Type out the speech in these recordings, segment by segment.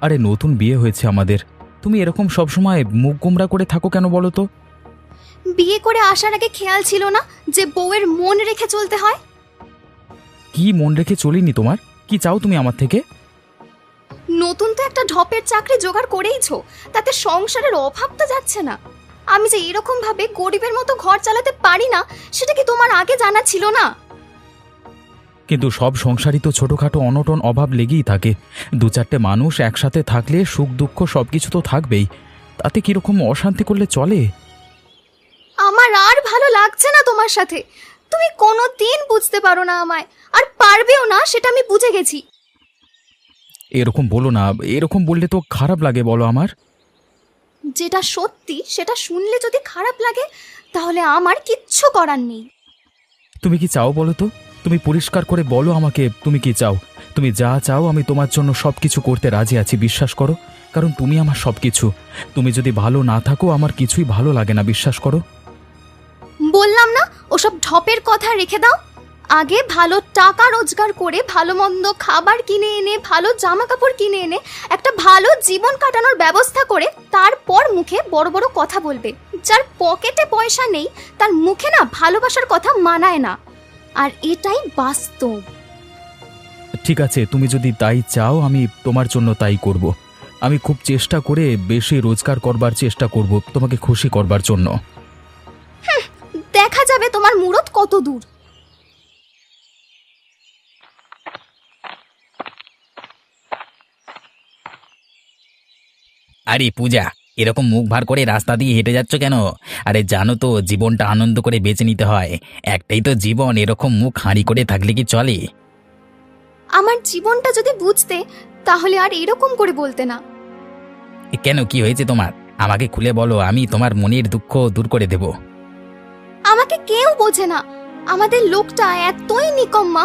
আরে নতুন বিয়ে হয়েছে আমাদের, তুমি এরকম সবসময় মুখ গোমরা করে থাকো কেন বলো তো? বিয়ে করে আসার আগে খেয়াল ছিল না যে বউয়ের মন রেখে চলতে হয়? কি মন রেখে চলিনি তোমার? কি চাও তুমি আমার থেকে? নতুন তো একটা ঢপের চাকরি জোগাড় করেইছো, তাতে সংসারের অভাব তো যাচ্ছে না। আমি যে এরকম ভাবে গরিবের মতো ঘর চালাতে পারি না, সেটা কি তোমার আগে জানা ছিল না? কিন্তু সব সংসারই তো ছোটখাটো অনটন অভাব লেগেই থাকে। দু চারটে মানুষ একসাথে থাকলে সুখ দুঃখ সবকিছু তো থাকবেই, তাতে কিরকম অশান্তি করলে চলে? আমার আর ভালো লাগছে না তোমার সাথে। তুমি কোনো দিন বুঝতে পারো না আমায়, আর পারবেও না, সেটা আমি বুঝে গেছি। এরকম বলো না, এরকম বললে তো খারাপ লাগে বলো আমার। যেটা সত্যি সেটা শুনলে যদি খারাপ লাগে, তাহলে আমার কিচ্ছু করার নেই। তুমি কি চাও বলো তো? তুমি পরিষ্কার করে বলো আমাকে, তুমি কি চাও? তুমি যা চাও আমি তোমার জন্য সব কিছু করতে রাজি আছি, বিশ্বাস করো। কারণ তুমি আমার সব কিছু। তুমি যদি ভালো না থাকো আমার কিছুই ভালো লাগে না, বিশ্বাস করো। বললাম না, ওসব ঢপের কথা রেখে দাও। আগে ভালো টাকা রোজগার করে ভালো মন্দ খাবার কিনে এনে, ভালো জামা কাপড় কিনে এনে একটা ভালো জীবন কাটানোর ব্যবস্থা করে তারপর মুখে বড় বড় কথা বলবে। যার পকেটে পয়সা নেই তার মুখে না ভালোবাসার কথা মানায় না, আর এটাই বাস্তব। ঠিক আছে, তুমি যদি তাই চাও আমি তোমার জন্য তাই করব। আমি খুব চেষ্টা করে বেশি রোজগার করবার চেষ্টা করব তোমাকে খুশি করবার জন্য। দেখা যাবে তোমার মুরত কত দূর। আরে পূজা, এরকম মুখ ভার করে রাস্তা দিয়ে হেঁটে যাচ্ছ কেন? আরে জানো তো জীবনটা আনন্দ করে বেঁচে নিতে হয়। একটাই তো জীবন, এরকম মুখ হাঁড়ি করে থাকলে কি চলে? আমার জীবনটা যদি বুঝতে, তাহলে আর এরকম করে বলতে না। কেন, কি হয়েছে তোমার? আমাকে খুলে বলো, আমি তোমার মনের দুঃখ দূর করে দেব। আমাকে কেউ বোঝে না। আমাদের লোকটা এতই নিকম্মা,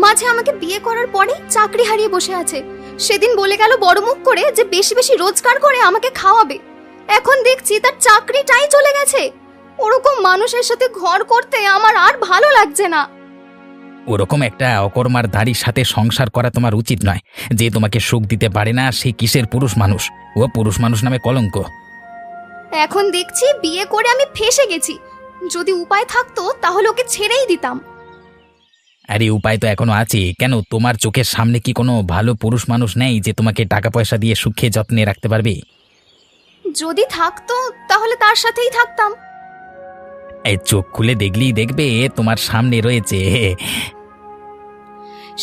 মাঝে আমাকে বিয়ে করার পরে চাকরি হারিয়ে বসে আছে। সেদিন বলে গেল বড় মুখ করে যে বেশি বেশি রোজগার করে আমাকে খাওয়াবে। এখন দেখছি তার চাকরিটাই চলে গেছে। ওরকম মানুষের সাথে ঘর করতে আমার আর ভালো লাগছে না। ওরকম একটা অকর্মার ধাড়ির সাথে সংসার করা তোমার উচিত নয়। যে তোমাকে সুখ দিতে পারে না সে কিসের পুরুষ মানুষ? ও পুরুষ মানুষ নামে কলঙ্ক। এখন দেখছি বিয়ে করে আমি ফেঁসে গেছি। যদি উপায় থাকতো তাহলে ওকে ছেড়েই দিতাম। আরে উপায় তো এখনো আছে। কেন, তোমার চোখের সামনে কি কোনো ভালো পুরুষ মানুষ নেই যে তোমাকে টাকা পয়সা দিয়ে সুখে যত্নে রাখতে পারবে? যদি থাকতো তাহলে তার সাথেই থাকতাম। এই চোখ খুলে দেখলেই দেখবে তোমার সামনে রয়েছে।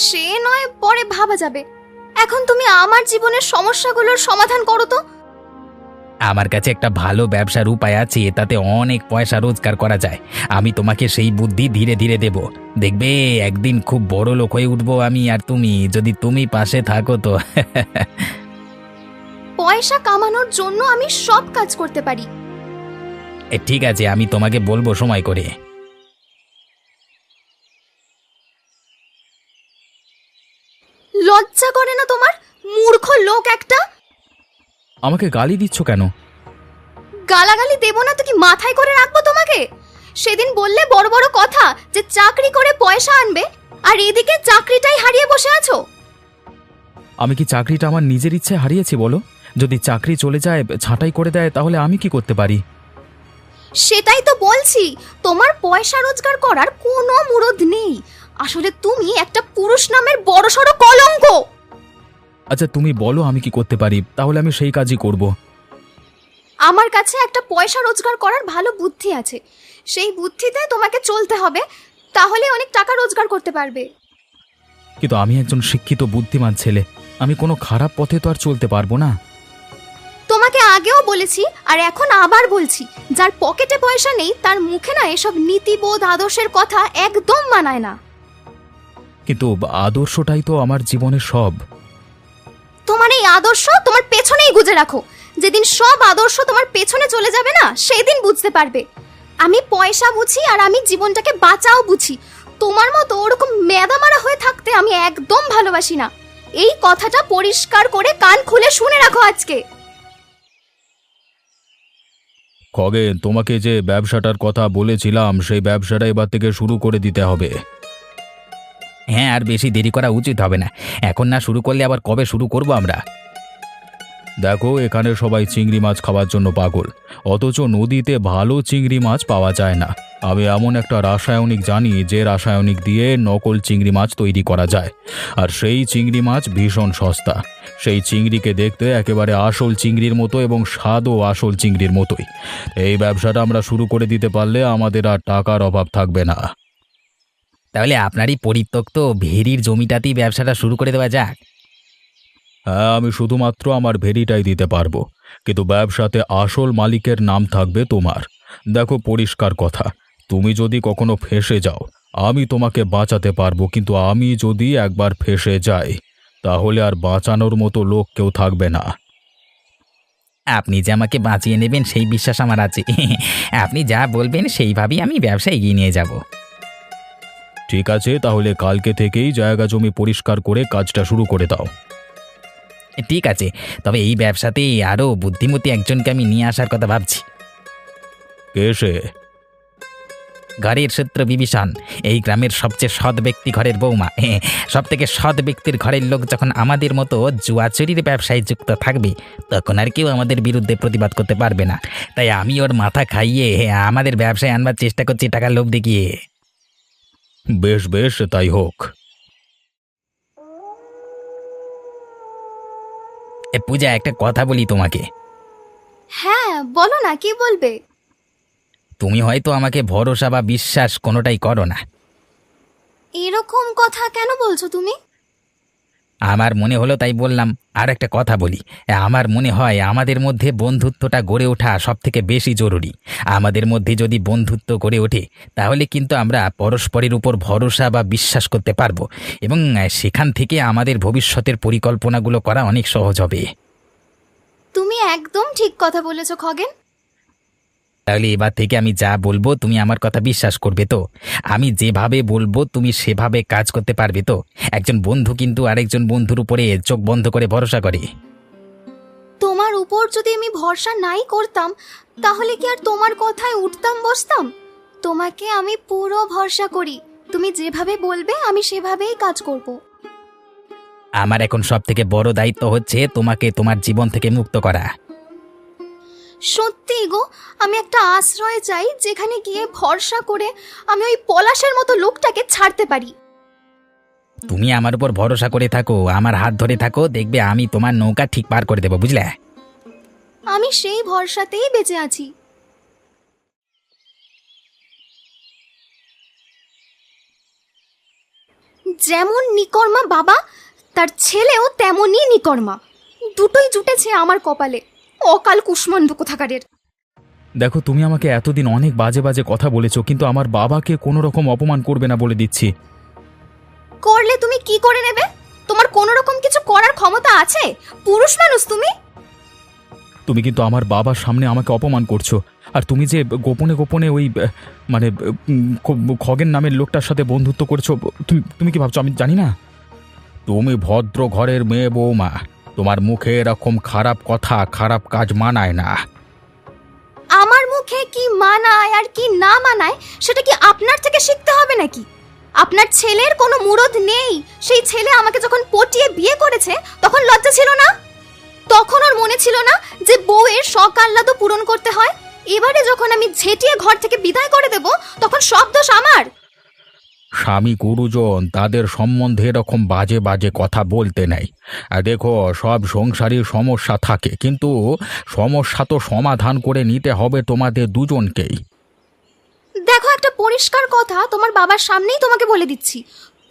সে নয় পরে ভাবা যাবে। এখন তুমি আমার জীবনের সমস্যাগুলোর সমাধান করো তো। আমার কাছে একটা ভালো ব্যবসার উপায় আছে, তাতে অনেক পয়সা রোজগার করা যায়। আমি তোমাকে সেই বুদ্ধি ধীরে ধীরে দেব। দেখবে একদিন খুব বড় লোক হয়ে উঠবো আমি আর তুমি, যদি তুমি পাশে থাকো তো। পয়সা কামানোর জন্য আমি সব কাজ করতে পারি। ঠিক আছে, আমি তোমাকে বলবো সময় করে। লজ্জা করে না তোমার? মূর্খ লোক একটা। আমাকে গালি দিচ্ছ কেন? গালাগালি দেব না তো কি মাথায় করে রাখবো তোমাকে? সেদিন বললে বড় বড় কথা যে চাকরি করে পয়সা আনবে, আর এদিকে চাকরিটাই হারিয়ে বসে আছো। আমি কি চাকরিটা আমার নিজের ইচ্ছে হারিয়েছি বলো? যদি চাকরি চলে যায়, ছাঁটাই করে দেয়, তাহলে আমি কি করতে পারি? সেটাই তো বলছি, তোমার পয়সা রোজগার করার কোনো মুরদ নেই। আসলে তুমি একটা পুরুষ নামের বড়সড় কলঙ্ক। আচ্ছা তুমি বলো আমি কি করতে পারি, তাহলে আমি সেই কাজই করব। আমার কাছে একটা পয়সা রোজগার করার ভালো বুদ্ধি আছে। সেই বুদ্ধিতে তোমাকে চলতে হবে, তাহলে অনেক টাকা রোজগার করতে পারবে। কিন্তু আমি একজন শিক্ষিত বুদ্ধিমান ছেলে, আমি কোনো খারাপ পথে তো আর চলতে পারবো না। তোমাকে আগেও বলেছি আর এখন আবার বলছি, যার পকেটে পয়সা নেই তার মুখে না এসব নীতিবোধ আদর্শের কথা একদম মানায় না। কিন্তু আদর্শটাই তো আমার জীবনের সব। তোমার এই আদর্শ তোমার পেছনেই গুজে রাখো। যেদিন সব আদর্শ তোমার পেছনে চলে যাবে না, সেদিন বুঝতে পারবে। আমি পয়সা বুঝি আর আমি জীবনটাকে বাঁচাও বুঝি। তোমার মতো ওরকম মেদামারা হয়ে থাকতে আমি একদম ভালোবাসি না। এই কথাটা পরিষ্কার করে কান খুলে শুনে রাখো আজকে। খগেন, তোমাকে যে ব্যবসাটার কথা বলেছিলাম সেই ব্যবসাটা এবার থেকে শুরু করে দিতে হবে। হ্যাঁ, আর বেশি দেরি করা উচিত হবে না। এখন না শুরু করলে আবার কবে শুরু করব আমরা? দেখো, এখানে সবাই চিংড়ি মাছ খাওয়ার জন্য পাগল, অথচ নদীতে ভালো চিংড়ি মাছ পাওয়া যায় না। আমি এমন একটা রাসায়নিক জানি যে রাসায়নিক দিয়ে নকল চিংড়ি মাছ তৈরি করা যায়, আর সেই চিংড়ি মাছ ভীষণ সস্তা। সেই চিংড়িকে দেখতে একেবারে আসল চিংড়ির মতো এবং স্বাদও আসল চিংড়ির মতোই। এই ব্যবসাটা আমরা শুরু করে দিতে পারলে আমাদের আর টাকার অভাব থাকবে না। তাহলে আপনারই পরিত্যক্ত ভেরির জমিটাতেই ব্যবসাটা শুরু করে দেওয়া যাক। হ্যাঁ, আমি শুধুমাত্র আমার ভেরিটাই দিতে পারবো, কিন্তু ব্যবসাতে আসল মালিকের নাম থাকবে তোমার। দেখো, পরিষ্কার কথা, তুমি যদি কখনো ফেঁসে যাও আমি তোমাকে বাঁচাতে পারবো, কিন্তু আমি যদি একবার ফেঁসে যাই তাহলে আর বাঁচানোর মতো লোক কেউ থাকবে না। আপনি যে আমাকে বাঁচিয়ে নেবেন সেই বিশ্বাস আমার আছে। আপনি যা বলবেন সেইভাবেই আমি ব্যবসা এগিয়ে নিয়ে যাব। ঠিক আছে, তাহলে কালকে থেকেই জায়গা জমি পরিষ্কার করে কাজটা শুরু করে দাও। ঠিক আছে, তবে এই ব্যবসাতে আরও বুদ্ধিমতী একজনকে আমি নিয়ে আসার কথা ভাবছি। কে সে? ঘরের সূত্র বিভীষণ, এই গ্রামের সবচেয়ে সৎ ব্যক্তি ঘরের বৌমা। সব থেকে সৎ ব্যক্তির ঘরের লোক যখন আমাদের মতো জুয়াচুরির ব্যবসায় যুক্ত থাকবে তখন আর কেউ আমাদের বিরুদ্ধে প্রতিবাদ করতে পারবে না। তাই আমি ওর মাথা খাইয়ে আমাদের ব্যবসায় আনবার চেষ্টা করছি টাকার লোভ দেখিয়ে। বেশ বেশ, তাই হোক। পূজা, একটা কথা বলি তোমাকে। হ্যাঁ বলো না, কি বলবে? তুমি হয়তো আমাকে ভরসা বা বিশ্বাস কোনোটাই করো না। এরকম কথা কেন বলছো তুমি? আমার মনে হলো তাই বললাম। আর একটা কথা বলি, আমার মনে হয় আমাদের মধ্যে বন্ধুত্বটা গড়ে ওঠা সব থেকে বেশি জরুরি। আমাদের মধ্যে যদি বন্ধুত্ব গড়ে ওঠে তাহলে কিন্তু আমরা পরস্পরের উপর ভরসা বা বিশ্বাস করতে পারবো, এবং সেখান থেকে আমাদের ভবিষ্যতের পরিকল্পনাগুলো করা অনেক সহজ হবে। তুমি একদম ঠিক কথা বলেছো খগেন। তাহলে এবার থেকে আমি যা বলবো তুমি আমার কথা বিশ্বাস করবে তো? আমি যেভাবে বলবো তুমি সেভাবে কাজ করতে পারবে তো? একজন বন্ধু কিন্তু আরেকজন বন্ধুর উপরে চোখ বন্ধ করে ভরসা করে। তোমার উপর যদি আমি ভরসা নাই করতাম তাহলে কি আর তোমার কথায় উঠতাম বসতাম? তোমাকে আমি পুরো ভরসা করি, তুমি যেভাবে বলবে আমি সেভাবেই কাজ করব। আমার এখন সব থেকে বড় দায়িত্ব হচ্ছে তোমাকে তোমার জীবন থেকে মুক্ত করা। সত্যি গো, আমি একটা আশ্রয় চাই যেখানে গিয়ে ভরসা করে আমি ওই পলাশের মতো লোকটাকে ছাড়তে পারি। তুমি আমার উপর ভরসা করে থাকো, আমার হাত ধরে থাকো, দেখবে আমি তোমার নৌকা ঠিক পার করে দেবো, বুঝলে? আমি সেই ভরসাতেই বেঁচে আছি। যেমন নিকর্মা বাবা, তার ছেলেও তেমনই নিকর্মা। দুটোই জুটেছে আমার কপালে। অকাল কুষ্মান্ডু কোথাকারের। দেখো, তুমি আমাকে এতদিন অনেক বাজে বাজে কথা বলেছো, কিন্তু আমার বাবাকে কোনো রকম অপমান করবে না বলে দিচ্ছি। করলে তুমি কি করে নেবে? তোমার কোনো রকম কিছু করার ক্ষমতা আছে? পুরুষ মানুষ তুমি। তুমি কিন্তু আমার বাবার সামনে আমাকে অপমান করছো। আর তুমি যে গোপনে গোপনে ওই মানে খগেন নামের লোকটার সাথে বন্ধুত্ব করছো, তুমি তুমি কি ভাবছো আমি জানি না? তুমি ভদ্র ঘরের মেয়ে বৌমা, তোমার মুখে এরকম খারাপ কথা খারাপ কাজ মানায় না। আমার মুখে কি মানায় আর কি না মানায় সেটা কি আপনার থেকে শিখতে হবে নাকি? আপনার ছেলের কোনো মুরদ নেই। সেই ছেলে আমাকে যখন পটিয়ে বিয়ে করেছে তখন লজ্জা ছিল না? তখন ওর মনে ছিল না যে বউয়ের শখ আহ্লাদ পূরণ করতে হয়? এবারে যখন আমি ঝেঁটিয়ে ঘর থেকে বিদায় করে দেব তখন সব দোষ আমার। স্বামী গুরুজন তাদের সম্বন্ধে এরকম বাজে বাজে কথা বলতে নেই। আর দেখো, সব সংসারের সমস্যা থাকে, কিন্তু সমস্যা তো সমাধান করে নিতে হবে তোমাদের দুজনকেই। দেখো, একটা পরিষ্কার কথা তোমার বাবার সামনেই তোমাকে বলে দিচ্ছি,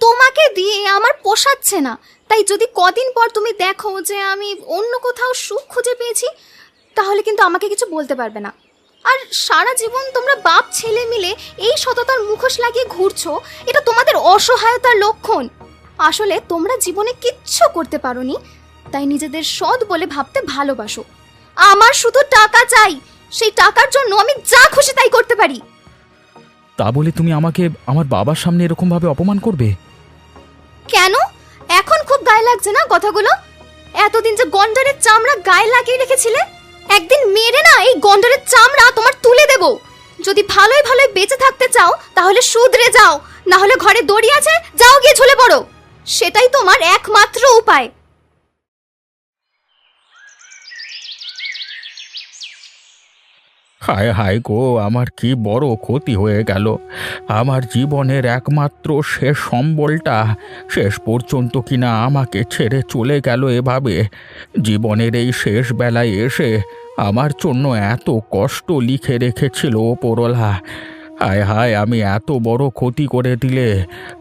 তোমাকে দিয়ে আমার পোষাচ্ছে না। তাই যদি কদিন পর তুমি দেখো যে আমি অন্য কোথাও সুখ খুঁজে পেয়েছি তাহলে কিন্তু আমাকে কিছু বলতে পারবে না। আর সারা জীবন তোমরা বাপ ছেলে মিলে এই সততার মুখোশ লাগিয়ে ঘুরছো, এটা তোমাদের অসহায়তার লক্ষণ। আসলে তোমরা জীবনে কিচ্ছু করতে পারোনি, তাই নিজেদের সৎ বলে ভাবতে ভালোবাসো। আমার শুধু টাকা চাই, সেই টাকার জন্য আমি যা খুশি তাই করতে পারি। তা বলে তুমি আমাকে আমার বাবার সামনে এরকম ভাবে অপমান করবে? কেন? এখন খুব গায়ে লাগছে না কথাগুলো? এতদিন যে গন্ডারের চামড়া গায়ে লাগিয়ে রেখেছিলে, একদিন মেরে না এই গন্ডারের চামড়া তোমার তুলে দেব। যদি ভালোই ভালোই বেঁচে থাকতে চাও তাহলে শুধরে যাও, না হলে ঘরে দড়ি আছে, যাও গিয়ে ঝুলে পড়ো। সেটাই তোমার একমাত্র উপায়। হায় হায় গো, আমার কি বড় ক্ষতি হয়ে গেল। আমার জীবনের একমাত্র শেষ সম্বলটা শেষ পর্যন্ত কিনা আমাকে ছেড়ে চলে গেল এভাবে। জীবনের এই শেষ বেলায় এসে আমার জন্য এত কষ্ট লিখে রেখেছিল ওপরওয়ালা। হায় হায়, আমি এত বড় ক্ষতি করে দিলে।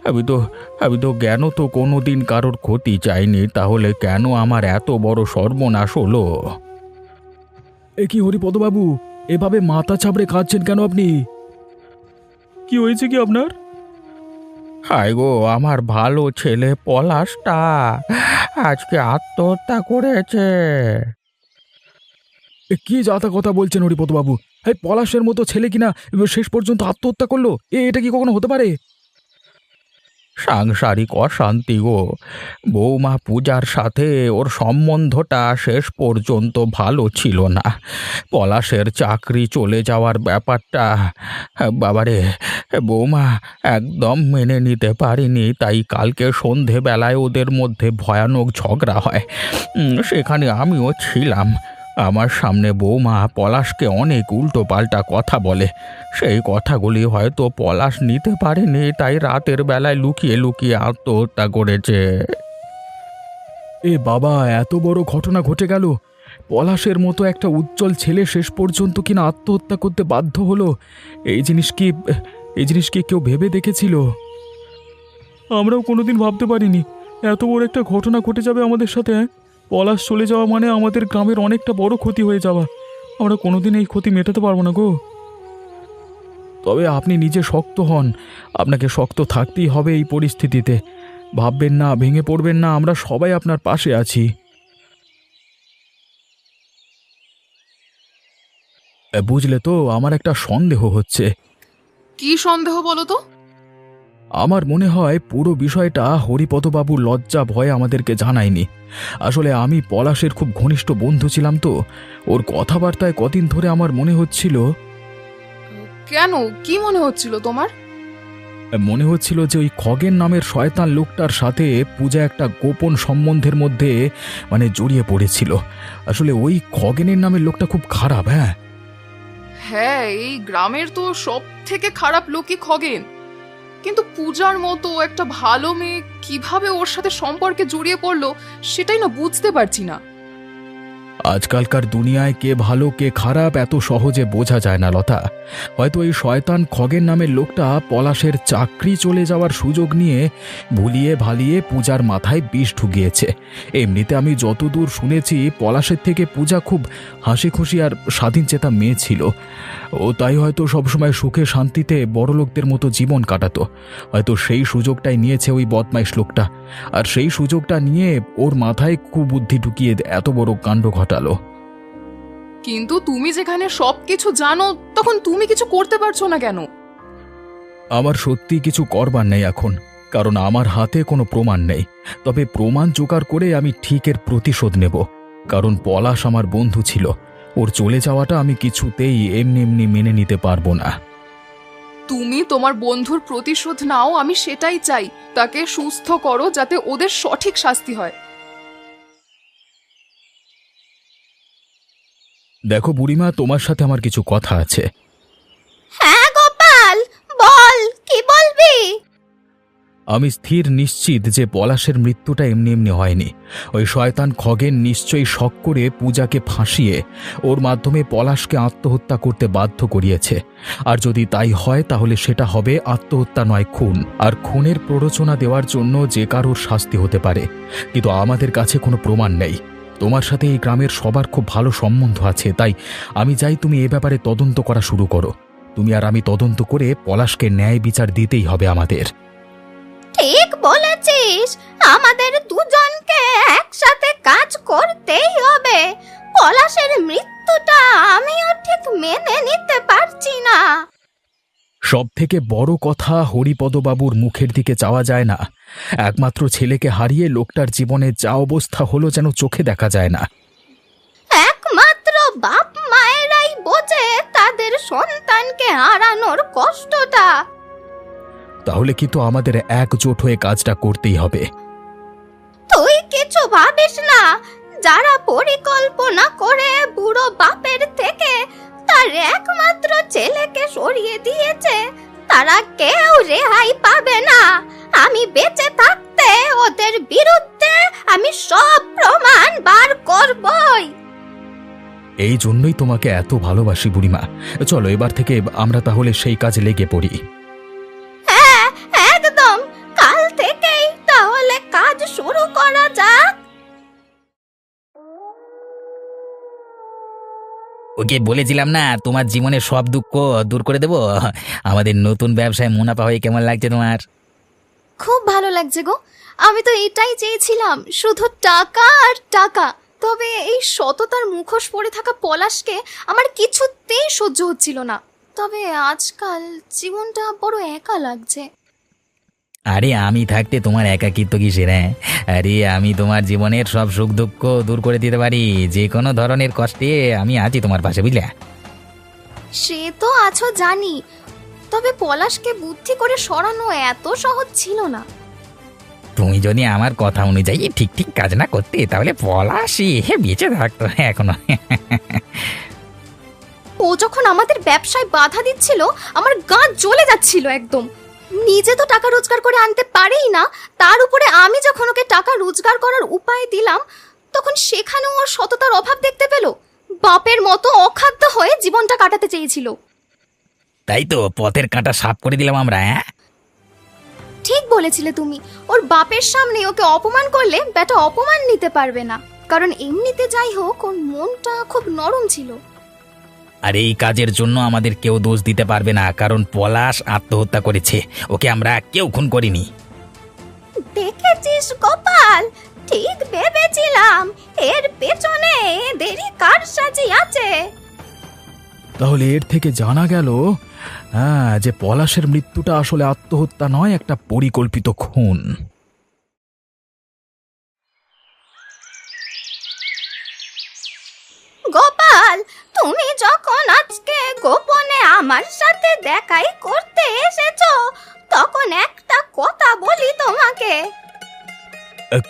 আমি তো জ্ঞান তো কোনোদিন কারোর ক্ষতি চাইনি, তাহলে কেন আমার এত বড় সর্বনাশ হলো? এ কি হরিপদবাবু, এভাবে মাথা চাপড়ে কাঁদছেন কেন আপনি? কি হয়েছে কি আপনার? হায় গো, আমার ভালো ছেলে পলাশটা আজকে আত্মহত্যা করেছে। কি যাতা কথা বলছেন হরিপদবাবু? এই পলাশের মতো ছেলে কিনা শেষ পর্যন্ত আত্মহত্যা করলো? এটা কি কখনো হতে পারে? সাংসারিক অশান্তি গো। বৌমা পূজার সাথে ওর সম্বন্ধটা শেষ পর্যন্ত ভালো ছিল না। পলাশের চাকরি চলে যাওয়ার ব্যাপারটা বাবারে বৌমা একদম মেনে নিতে পারিনি, তাই কালকে সন্ধেবেলায় ওদের মধ্যে ভয়ানক ঝগড়া হয়। সেখানে আমিও ছিলাম। আমার সামনে বৌমা পলাশকে অনেক উল্টো পাল্টা কথা বলে। সেই কথাগুলি হয়তো পলাশ নিতে পারেনি, তাই রাতের বেলায় লুকিয়ে লুকিয়ে আত্মহত্যা করেছে। এ বাবা, এত বড় ঘটনা ঘটে গেল! পলাশের মতো একটা উজ্জ্বল ছেলে শেষ পর্যন্ত কিনা আত্মহত্যা করতে বাধ্য হলো। এই জিনিস কি কেউ ভেবে দেখেছিল? আমরাও কোনোদিন ভাবতে পারিনি এত বড় একটা ঘটনা ঘটে যাবে আমাদের সাথে। পলাশ চলে যাওয়া মানে আমাদের গ্রামের অনেকটা বড় ক্ষতি হয়ে যাওয়া। আমরা কোনোদিন এই ক্ষতি মেটাতে পারবো না গো। তবে আপনি নিজে শক্ত হন, আপনাকে শক্ত থাকতেই হবে এই পরিস্থিতিতে। ভাববেন না, ভেঙে পড়বেন না, আমরা সবাই আপনার পাশে আছি। বুঝলে তো, আমার একটা সন্দেহ হচ্ছে। কি সন্দেহ বলো তো? আমার মনে হয় পুরো বিষয়টা হরিপদবাবু লজ্জা ভয়ে আমাদেরকে জানায়নি। আসলে আমি পলাশের খুব ঘনিষ্ঠ বন্ধু ছিলাম তো, ওর কথাবার্তায় কদিন ধরে আমার মনে হচ্ছিল কেন, কি মনে হচ্ছিল তোমার? মনে হচ্ছিল যে ওই খগেন নামের শয়তান লোকটার সাথে পূজা একটা গোপন সম্বন্ধের মধ্যে জড়িয়ে পড়েছিল। আসলে ওই খগেনের নামের লোকটা খুব খারাপ। হ্যাঁ, এই গ্রামের তো সব থেকে খারাপ লোকই খগেন। কিন্তু পূজার মতো একটা ভালো মেয়ে কিভাবে ওর সাথে সম্পর্কে জড়িয়ে পড়লো সেটাই না বুঝতে পারছি না। আজকালকার দুনিয়ায় কে ভালো কে খারাপ এত সহজে বোঝা যায় না লতা। হয়তো এই শয়তান খগেন নামের লোকটা পলাশের চাকরি চলে যাওয়ার সুযোগ নিয়ে ভুলিয়ে ভালিয়ে পূজার মাথায় বিষ ঢুকিয়েছে। এমনিতে আমি যতদূর শুনেছি পলাশের থেকে পূজা খুব হাসি খুশি আর স্বাধীন চেতা মেয়ে ছিল। ও তাই হয়তো সবসময় সুখে শান্তিতে বড়লোকদের মতো জীবন কাটাতো। হয়তো সেই সুযোগটাই নিয়েছে ওই বদমাইশ লোকটা, আর সেই সুযোগটা নিয়ে ওর মাথায় কুবুদ্ধি ঢুকিয়ে এত বড় কাণ্ড ঘটালো। কিন্তু তুমি যেখানে সবকিছু জানো, তখন তুমি কিছু করতে পারছো না কেন? আমার সত্যি কিছু করবার নেই এখন, কারণ আমার হাতে কোনো প্রমাণ নেই। তবে প্রমাণ জোগাড় করে আমি ঠিক এর প্রতিশোধ নেব। কারণ পলাশ আমার বন্ধু ছিল, ওর চলে যাওয়াটা আমি কিছুতেই এমনি এমনি মেনে নিতে পারবো না। তুমি তোমার বন্ধুর প্রতিশোধ নাও, আমি সেটাই চাই। তাকে সুস্থ করো যাতে ওদের সঠিক শাস্তি হয়। দেখো বুড়িমা, তোমার সাথে আমার কিছু কথা আছে। হ্যাঁ গোপাল, বল, কি বলবি? আমি স্থির নিশ্চিত যে পলাশের মৃত্যুটা এমনি এমনি হয়নি। ওই শয়তান খগেন নিশ্চয়ই শখ করে পূজাকে ফাঁসিয়ে ওর মাধ্যমে পলাশকে আত্মহত্যা করতে বাধ্য করিয়েছে। আর যদি তাই হয় তাহলে সেটা হবে আত্মহত্যা নয় খুন। আর খুনের প্ররোচনা দেওয়ার জন্য যে কারোর শাস্তি হতে পারে, কিন্তু আমাদের কাছে কোনো প্রমাণ নেই। তোমার সাথে এই গ্রামের সবার খুব ভালো সম্বন্ধ আছে, তাই আমি চাই তুমি এ ব্যাপারে তদন্ত করা শুরু করো। তুমি আর আমি তদন্ত করে পলাশকে ন্যায় বিচার দিতেই হবে আমাদের। ঠিক বলেছিস, আমাদের দুজনকে একসাথে কাজ করতেই হবে। পলাশের মৃত্যুটা আমিও ঠিক মেনে নিতে পারছি না। সব থেকে বড় কথা, হরিপদবাবুর মুখের দিকে চাওয়া যায় না। একমাত্র ছেলেকে হারিয়ে লোকটার জীবনে যা অবস্থা হলো যেন চোখে দেখা যায় না। একমাত্র বাপ মায়েরাই বোঝে তাদের সন্তানকে হারানোর কষ্টটা। তাহলে কিন্তু আমাদের একজোট হয়ে কাজটা করতেই হবে। তুই কিছু ভাবিস না, যারা পরিকল্পনা করে বুড়ো বাপের থেকে তার একমাত্র ছেলেকে সরিয়ে দিয়েছে, তারা কেউ রেহাই পাবে না। আমি বেঁচে থাকতে ওদের বিরুদ্ধে আমি সব প্রমাণ বার করবই। এই জন্যই তোমাকে এত ভালোবাসি বুড়িমা। চলো এবার থেকে আমরা তাহলে সেই কাজে লেগে পড়ি। হ্যাঁ, একদম, কাল থেকেই তাহলে কাজ শুরু করা যাক। ওকে বলেছিলাম না তোমার জীবনের সব দুঃখ দূর করে দেব। আমাদের নতুন ব্যবসায় মুনাফা হয়ে কেমন লাগছে তোমার? খুব ভালো লাগছে গো। আমি তো এটাই চেয়েছিলাম, শুধু টাকা আর টাকা। তবে এই সততার মুখোশ পরে থাকা পলাশকে আমার কিছুতেই সহ্য হচ্ছিল না। তবে আজকাল জীবনটা বড় একা লাগছে। আরে আমি থাকতে তোমার একাকিত্ব কিসের? হ্যাঁ, আরে আমি তোমার জীবনের সব সুখ দুঃখ দূর করে দিতে পারি। যে কোনো ধরনের কষ্টে আমি আছি তোমার পাশে, বুঝলে? সে তো আছো জানি, তবে পলাশকে বুদ্ধি করে সরানো এত সহজ ছিল না। তুমি যদি আমার কথা অনুযায়ী ঠিক ঠিক কাজ না করতে তাহলে পলাশই বেঁচে থাকতো এখনো। ও যখন আমাদের ব্যবসায় বাধা দিচ্ছিল আমার গা জ্বলে যাচ্ছিল একদম। নিজে তো টাকা রোজগার করে আনতে পারেই না, তার উপরে আমি যখন ওকে টাকা রোজগার করার উপায় দিলাম তখন সেখানেও ওর সততার অভাব দেখতে পেল। বাপের মতো অখাদ্য হয়ে জীবনটা কাটাতে চেয়েছিল। তাই তো পথের কাঁটা সাফ করে দিলাম আমরা। হ্যাঁ, ঠিক বলেছিলে তুমি। ওর বাপের সামনে ওকে অপমান করলে বেটা অপমান নিতে পারবে না, কারণ এমনিতে যাই হোক ওর মনটা খুব নরম ছিল। আর এই কাজের জন্য আমাদের কেউ দোষ দিতে পারবে না, কারণ পলাশ আত্মহত্যা করেছে, ওকে আমরা কেউ খুন করিনি। দেখেছিস গোপাল, ঠিক ভেবেছিলাম এর পেছনে এদেরই কারসাজি আছে। তাহলে এর থেকে জানা গেল যে পলাশের মৃত্যুটা আসলে আত্মহত্যা নয়, একটা পরিকল্পিত খুন। গোপাল, তুমি যখন আজকে গোপনে আমার সাথে দেখাই করতে এসেছো তখন একটা কথা বলি তোমাকে।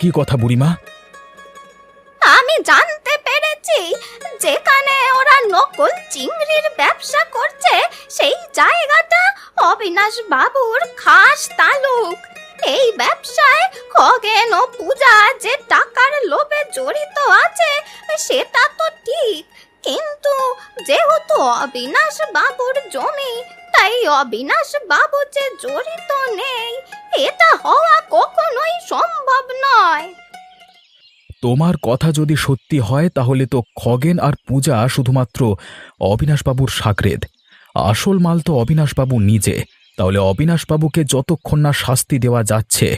কি কথা বুড়িমা? আমি জানতে পেরেছি যেখানে ওরা নকল চিংড়ির ব্যবসা করছে সেই জায়গাটা অবিনাশ বাবুর খাস তালুক। এই ব্যবসায় খগেন ও পূজা যে টাকার লোভে জড়িত আছে সেটা তো ঠিক, কিন্তু যেহেতু অবিনাশ বাবুর জমি তাই অবিনাশ বাবু যে জড়িত নেই এটা হওয়া কখনোই সম্ভব নয়। তোমার কথা যদি সত্যি হয় তাহলে তো খগেন আর পূজা শুধুমাত্র অবিনাশবাবুর সাকরেদ, আসল মাল তো অবিনাশবাবু নিজে। তাহলে অবিনাশবাবুকে যতক্ষণ না শাস্তি দেওয়া যাচ্ছে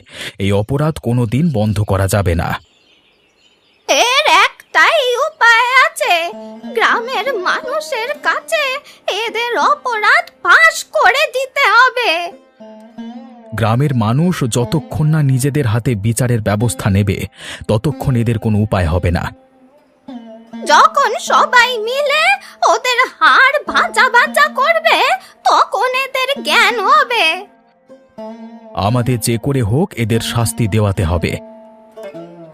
এই অপরাধ কোনোদিন বন্ধ করা যাবে না। এর একটাই উপায় আছে, গ্রামের মানুষের কাছে এদের অপরাধ ফাঁস করে দিতে হবে। গ্রামের মানুষ যতক্ষণ না নিজেদের হাতে বিচারের ব্যবস্থা নেবে ততক্ষণ এদের কোনো উপায় হবে না। যখন সবাই মিলে ওদের হাড় ভাজা ভাজা করবে তখন এদের জ্ঞান হবে। আমাদের যে করে হোক এদের শাস্তি দেওয়াতে হবে।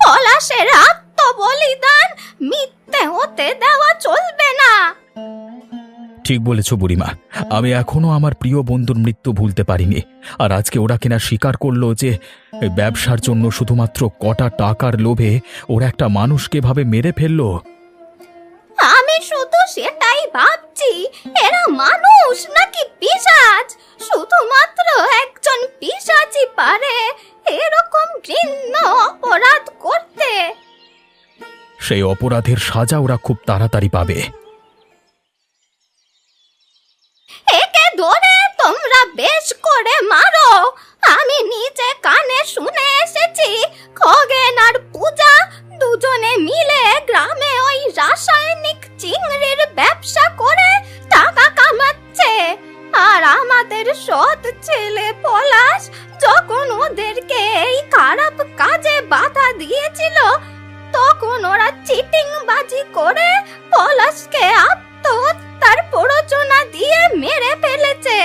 পলাশের আত্মবলিদান মিথ্যে হতে দেওয়া চলবে না। ঠিক বলেছ বুড়িমা, আমি এখনো আমার প্রিয় বন্ধুর মৃত্যু ভুলতে পারিনি। আর আজকে ওরা কিনা স্বীকার করলো যে ব্যবসার জন্য শুধুমাত্র কটা টাকার লোভে ওরা একটা মানুষকে ভাবে মেরে ফেললো। আমি শুধু সেটাই ভাবছি, এরা মানুষ নাকি পিশাচ? শুধুমাত্র একজন পিশাচই পারে এরকম ঘৃণ্য অপরাধ করতে। সেই অপরাধের সাজা ওরা খুব তাড়াতাড়ি পাবে। একে ধরে তোমরা বেশ করে মারো। আমি নিজে কানে শুনে এসেছি খগেন আর পূজা দুজনে মিলে গ্রামে ওই রাসায়নিক চিংড়ির ব্যবসা করে টাকা কামাচ্ছে। আর আমাদের সৎ ছেলে পলাশ যখন ওদেরকে এই খারাপ কাজে বাধা দিয়েছিল তখন ওরা চিটিংবাজি করে পলাশকে আত্মহত্যার প্ররোচনা দিয়ে মেরে ফেলেছে।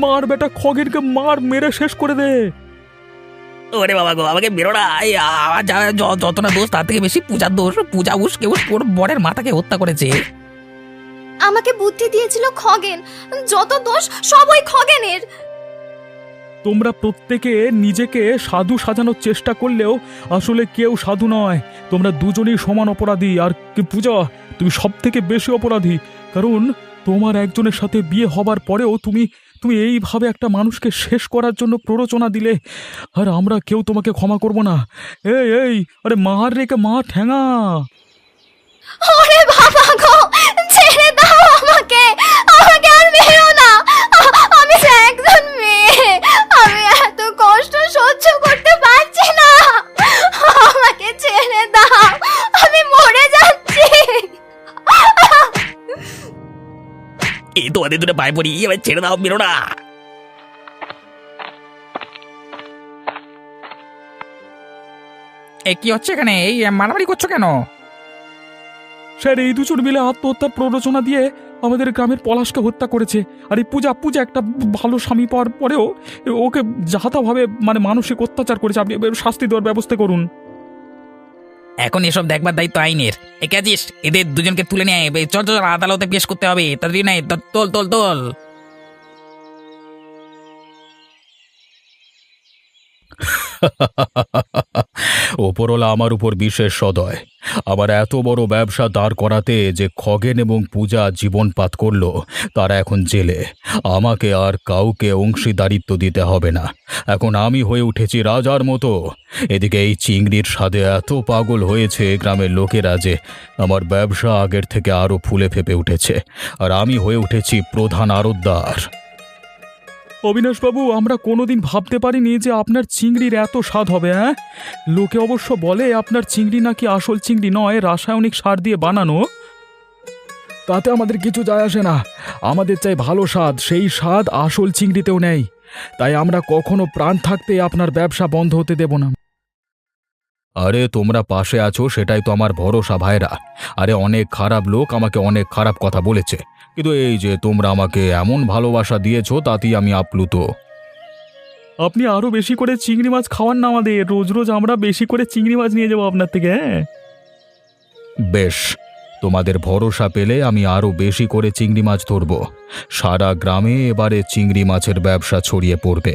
মার বেটা, খগেনকে মার, মেরে শেষ করে দে। ওরে বাবা গো, আমাকে বেরো না। যত না দোষ তার থেকে বেশি পূজার দোষ। পূজা উস্কে ওর বরের মাতাকে হত্যা করেছে। আমাকে বুদ্ধি দিয়েছিল খগেন। যত দোষ সব ওই খগেনের। তোমরা প্রত্যেকে নিজেকে সাধু সাজানোর চেষ্টা করলেও আসলে কেউ সাধু নয়। তোমরা দুজনেই সমান অপরাধী। আর পূজা, তুমি সব থেকে বেশি অপরাধী, কারণ তোমার একজনের সাথে বিয়ে হবার পরেও তুমি তুমি এইভাবে একটা মানুষকে শেষ করার জন্য প্ররোচনা দিলে। আর আমরা কেউ তোমাকে ক্ষমা করব না। এই এই আরে মার রেখে মা ঠ্যাঙা। ওরে বাবা গো, ছেড়ে দাও আমাকে, আমাকে আর মেরো না। আমি যে একজন মেয়ে, আমি এত কষ্ট সহ্য করতে পারছি না। আমাকে ছেড়ে দাও, আমি মরে যাচ্ছি। এই তোমাদের দুটো পায়ে পড়ি, এবার ছেড়ে দাও, বেরো না। এ কি হচ্ছে এখানে? এই মারামারি করছো কেন? স্যার, এই দুজন মিলে আত্মহত্যার প্ররোচনা দিয়ে আমাদের গ্রামের পলাশকে হত্যা করেছে। আর এই পূজা পূজা একটা ভালো স্বামী পাওয়ার পরেও ওকে যাতাভাবে মানসিক অত্যাচার করেছে। আপনি শাস্তি দেওয়ার ব্যবস্থা করুন। এখন এসব দেখবার দায়িত্ব আইনের। এ কে আছিস? এদের দুজনকে তুলে নিয়ে চল চল, আদালতে পেশ করতে হবে। তাড়াতাড়ি নাই, তোল তোল তোল। ওপরওয়ালা আমার উপর বিশেষ সদয়। আমার এত বড় ব্যবসা দাঁড় করাতে যে খগেন এবং পূজা জীবনপাত করলো, তারা এখন জেলে। আমাকে আর কাউকে অংশীদারিত্ব দিতে হবে না। এখন আমি হয়ে উঠেছি রাজার মতো। এদিকে এই চিংড়ির স্বাদে এত পাগল হয়েছে গ্রামের লোকেরা যে আমার ব্যবসা আগের থেকে আরো ফুলে ফেপে উঠেছে। আর আমি হয়ে উঠেছি প্রধান আড়তদার। অবিনাশবাবু, আমরা কোনোদিন ভাবতে পারিনি যে আপনার চিংড়ির এত স্বাদ হবে। হ্যাঁ, লোকে অবশ্য বলে আপনার চিংড়ি নাকি আসল চিংড়ি নয়, রাসায়নিক সার দিয়ে বানানো। তাতে আমাদের কিছু যায় আসে না। আমাদের চাই ভালো স্বাদ, সেই স্বাদ আসল চিংড়িতেও নেই। তাই আমরা কখনো প্রাণ থাকতে আপনার ব্যবসা বন্ধ হতে দেব না। আরে তোমরা পাশে আছো সেটাই তো আমার ভরসা ভাইরা। আরে অনেক খারাপ লোক আমাকে অনেক খারাপ কথা বলেছে, কিন্তু এই যে তোমরা আমাকে এমন ভালোবাসা দিয়েছো তাতেই আমি আপ্লুত। আপনি আরো বেশি করে চিংড়ি মাছ খাওয়ান না আমাদের। রোজ রোজ আমরা বেশি করে চিংড়ি মাছ নিয়ে যাবো আপনার থেকে। হ্যাঁ বেশ, তোমাদের ভরসা পেলে আমি আরো বেশি করে চিংড়ি মাছ ধরব। সারা গ্রামে এবারে চিংড়ি মাছের ব্যবসা ছড়িয়ে পড়বে।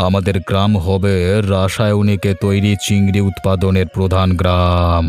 আমাদের গ্রাম হবে রাসায়নিকে তৈরি চিংড়ি উৎপাদনের প্রধান গ্রাম।